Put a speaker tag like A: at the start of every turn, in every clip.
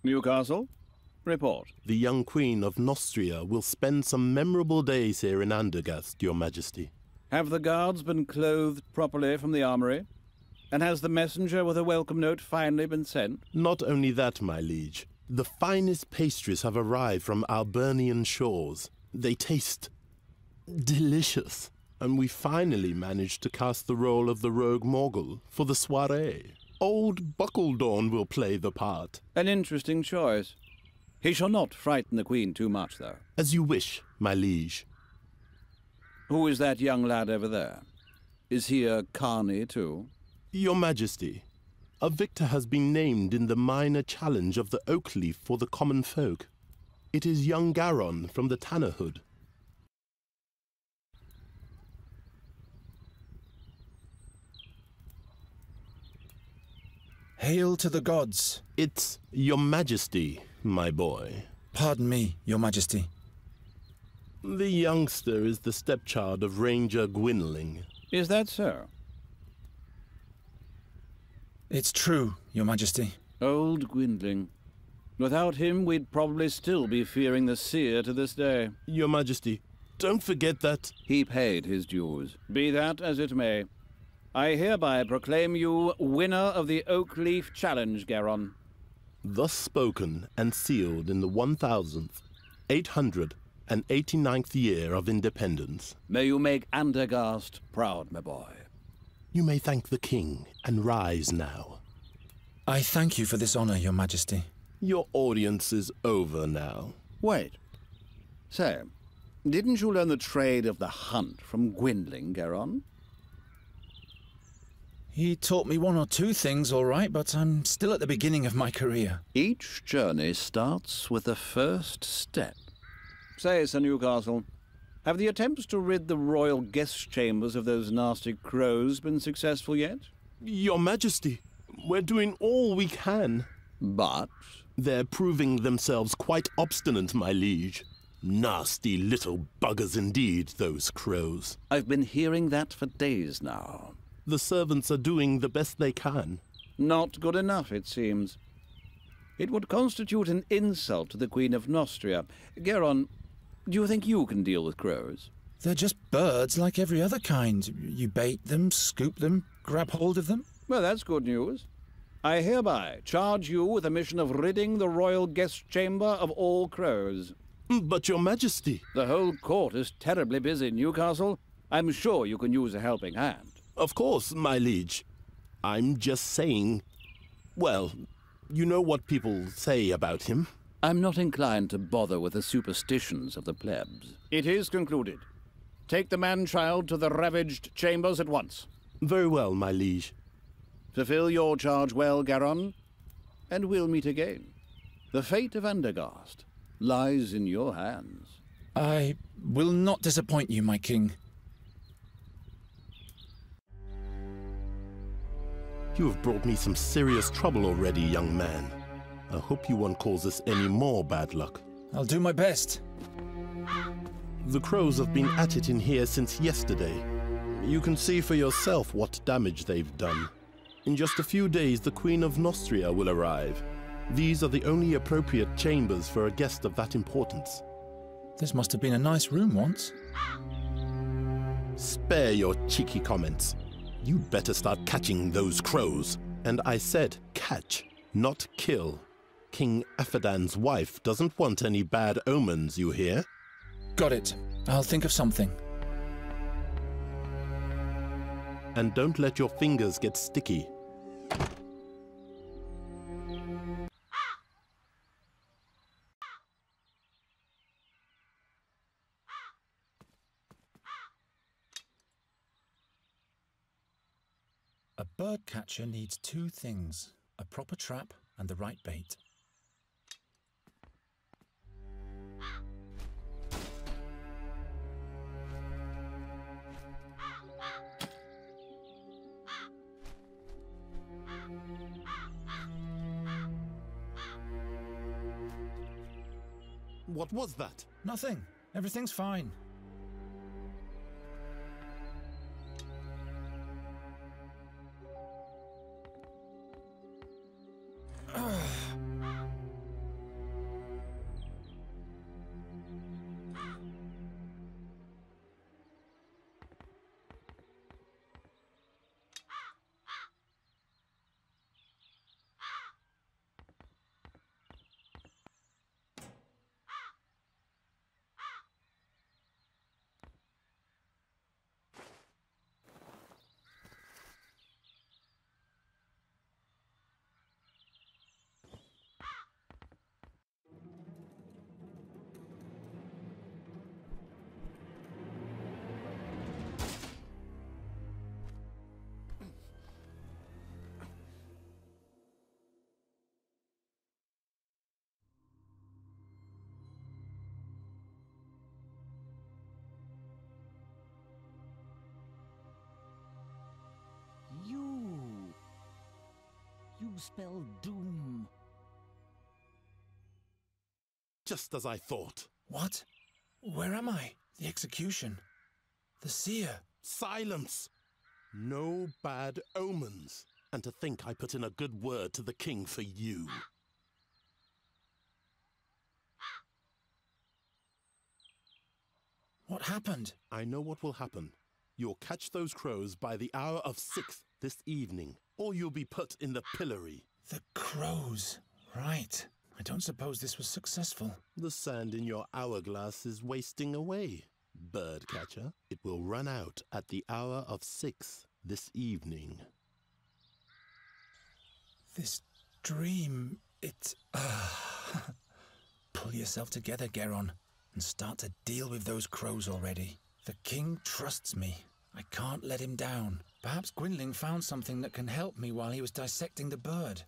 A: Newcastle, report.
B: The young Queen of Nostria will spend some memorable days here in Andergast, Your Majesty.
A: Have the guards been clothed properly from the armory? And has the messenger with a welcome note finally been sent?
B: Not only that, my liege. The finest pastries have arrived from Albernian shores. They taste delicious. And we finally managed to cast the role of the rogue Morgul for the soirée. Old Buckledorn will play the part.
A: An interesting choice. He shall not frighten the Queen too much, though.
B: As you wish, my liege.
A: Who is that young lad over there? Is he a carny, too?
B: Your Majesty, a victor has been named in the minor challenge of the Oak Leaf for the common folk. It is young Garon from the Tannerhood.
C: Hail to the gods.
B: It's Your Majesty, my boy.
C: Pardon me, Your Majesty.
B: The youngster is the stepchild of Ranger Gwynling.
A: Is that so?
C: It's true, Your Majesty.
A: Old Gwynling. Without him, we'd probably still be fearing the seer to this day.
B: Your Majesty, don't forget that...
A: He paid his dues. Be that as it may. I hereby proclaim you winner of the Oak Leaf Challenge, Garon.
B: Thus spoken and sealed in the 1889th year of independence.
A: May you make Andergast proud, my boy.
B: You may thank the king and rise now.
C: I thank you for this honor, Your Majesty.
B: Your audience is over now.
A: Wait. Say, didn't you learn the trade of the hunt from Gwynling, Garon?
C: He taught me one or two things, all right, but I'm still at the beginning of my career.
A: Each journey starts with the first step. Say, Sir Newcastle, have the attempts to rid the royal guest chambers of those nasty crows been successful yet?
B: Your Majesty, we're doing all we can.
A: But?
B: They're proving themselves quite obstinate, my liege. Nasty little buggers indeed, those crows.
A: I've been hearing that for days now.
B: The servants are doing the best they can.
A: Not good enough, it seems. It would constitute an insult to the Queen of Nostria. Garon, do you think you can deal with crows?
C: They're just birds like every other kind. You bait them, scoop them, grab hold of them.
A: Well, that's good news. I hereby charge you with the mission of ridding the royal guest chamber of all crows.
B: But Your Majesty...
A: The whole court is terribly busy, Newcastle. I'm sure you can use a helping hand.
B: Of course, my liege. I'm just saying... Well, you know what people say about him.
A: I'm not inclined to bother with the superstitions of the plebs. It is concluded. Take the man-child to the ravaged chambers at once.
B: Very well, my liege.
A: Fulfill your charge well, Garon, and we'll meet again. The fate of Andergast lies in your hands.
C: I will not disappoint you, my king.
B: You have brought me some serious trouble already, young man. I hope you won't cause us any more bad luck.
C: I'll do my best.
B: The crows have been at it in here since yesterday. You can see for yourself what damage they've done. In just a few days, the Queen of Nostria will arrive. These are the only appropriate chambers for a guest of that importance.
C: This must have been a nice room once.
B: Spare your cheeky comments. You'd better start catching those crows. And I said catch, not kill. King Aphadan's wife doesn't want any bad omens, you hear?
C: Got it. I'll think of something.
B: And don't let your fingers get sticky.
C: A bird catcher needs two things, a proper trap and the right bait.
B: What was that?
C: Nothing. Everything's fine.
D: to spell doom.
B: Just as I thought.
C: What? Where am I? The execution. The seer.
B: Silence! No bad omens. And to think I put in a good word to the king for you.
C: What happened?
B: I know what will happen. You'll catch those crows by the hour of 6 this evening, or you'll be put in the pillory.
C: The crows. Right. I don't suppose this was successful.
B: The sand in your hourglass is wasting away, birdcatcher. It will run out at the hour of 6 this evening.
C: This dream, it... Pull yourself together, Geron, and start to deal with those crows already. The king trusts me. I can't let him down. Perhaps Gwynling found something that can help me while he was dissecting the bird.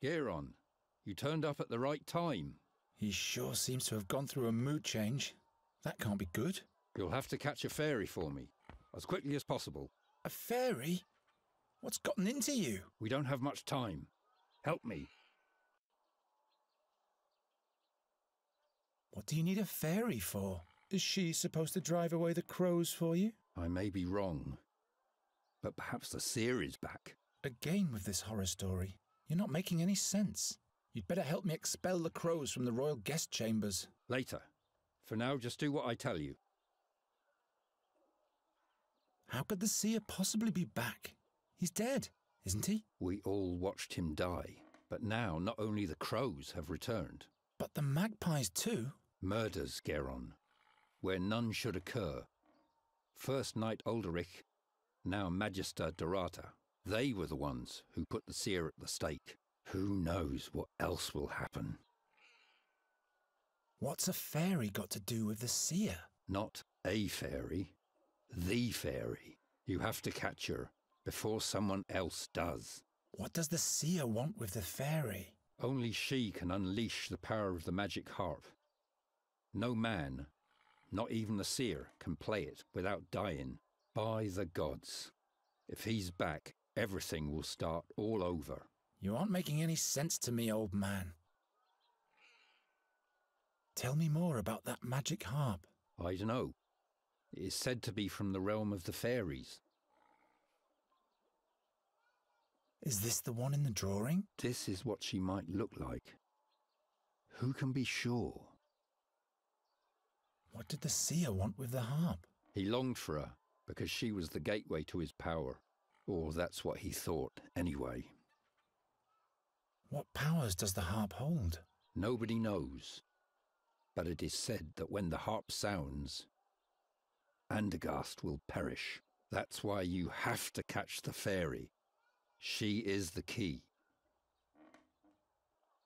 E: Geron, you turned up at the right time.
C: He sure seems to have gone through a mood change. That can't be good.
E: You'll have to catch a fairy for me, as quickly as possible.
C: A fairy? What's gotten into you?
E: We don't have much time. Help me.
C: What do you need a fairy for? Is she supposed to drive away the crows for you?
E: I may be wrong, but perhaps the seer is back.
C: Again with this horror story. You're not making any sense. You'd better help me expel the crows from the royal guest chambers.
E: Later. For now, just do what I tell you.
C: How could the seer possibly be back? He's dead, isn't he?
E: We all watched him die, but now not only the crows have returned.
C: But the magpies too?
E: Murders, Geron, where none should occur. First Knight Ulderich, now Magister Dorata. They were the ones who put the seer at the stake. Who knows what else will happen?
C: What's a fairy got to do with the seer?
E: Not a fairy, the fairy. You have to catch her before someone else does.
C: What does the seer want with the fairy?
E: Only she can unleash the power of the magic harp. No man, not even the seer, can play it without dying. By the gods, if he's back, everything will start all over.
C: You aren't making any sense to me, old man. Tell me more about that magic harp.
E: I don't know. It is said to be from the realm of the fairies.
C: Is this the one in the drawing?
E: This is what she might look like. Who can be sure?
C: What did the seer want with the harp?
E: He longed for her because she was the gateway to his power. Or that's what he thought, anyway.
C: What powers does the harp hold?
E: Nobody knows. But it is said that when the harp sounds, Andergast will perish. That's why you have to catch the fairy. She is the key.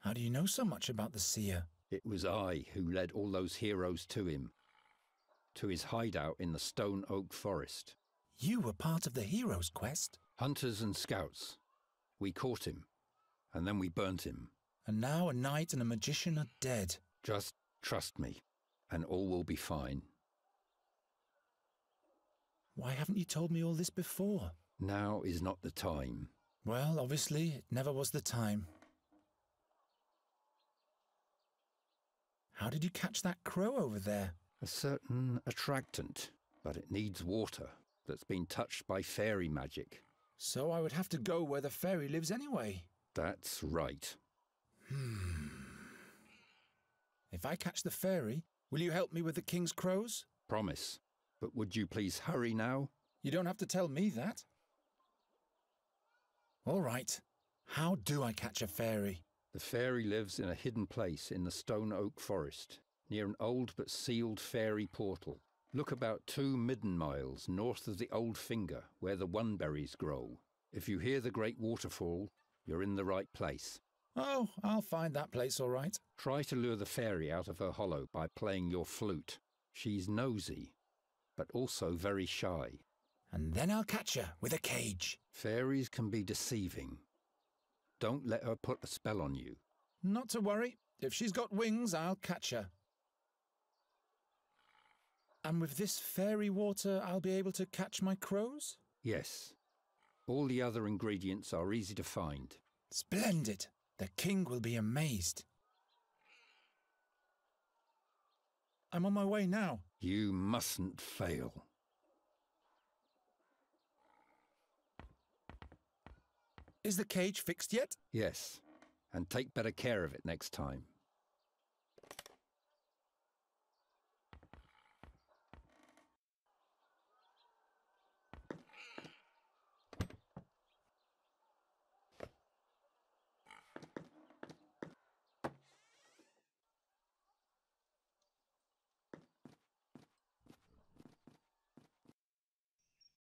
C: How do you know so much about the seer?
E: It was I who led all those heroes to him, to his hideout in the Stone Oak Forest.
C: You were part of the hero's quest?
E: Hunters and scouts. We caught him, and then we burnt him.
C: And now a knight and a magician are dead.
E: Just trust me, and all will be fine.
C: Why haven't you told me all this before?
E: Now is not the time.
C: Well, obviously, it never was the time. How did you catch that crow over there?
E: A certain attractant, but it needs water that's been touched by fairy magic.
C: So I would have to go where the fairy lives anyway.
E: That's right.
C: If I catch the fairy, will you help me with the king's crows?
E: Promise. But would you please hurry now?
C: You don't have to tell me that. All right. How do I catch a fairy?
E: The fairy lives in a hidden place in the Stone Oak Forest, near an old but sealed fairy portal. Look about 2 midden miles north of the Old Finger, where the oneberries grow. If you hear the great waterfall, you're in the right place.
C: Oh, I'll find that place all right.
E: Try to lure the fairy out of her hollow by playing your flute. She's nosy, but also very shy.
C: And then I'll catch her with a cage.
E: Fairies can be deceiving. Don't let her put a spell on you.
C: Not to worry. If she's got wings, I'll catch her. And with this fairy water, I'll be able to catch my crows?
E: Yes. All the other ingredients are easy to find.
C: Splendid. The king will be amazed. I'm on my way now.
E: You mustn't fail.
C: Is the cage fixed yet?
E: Yes, and take better care of it next time.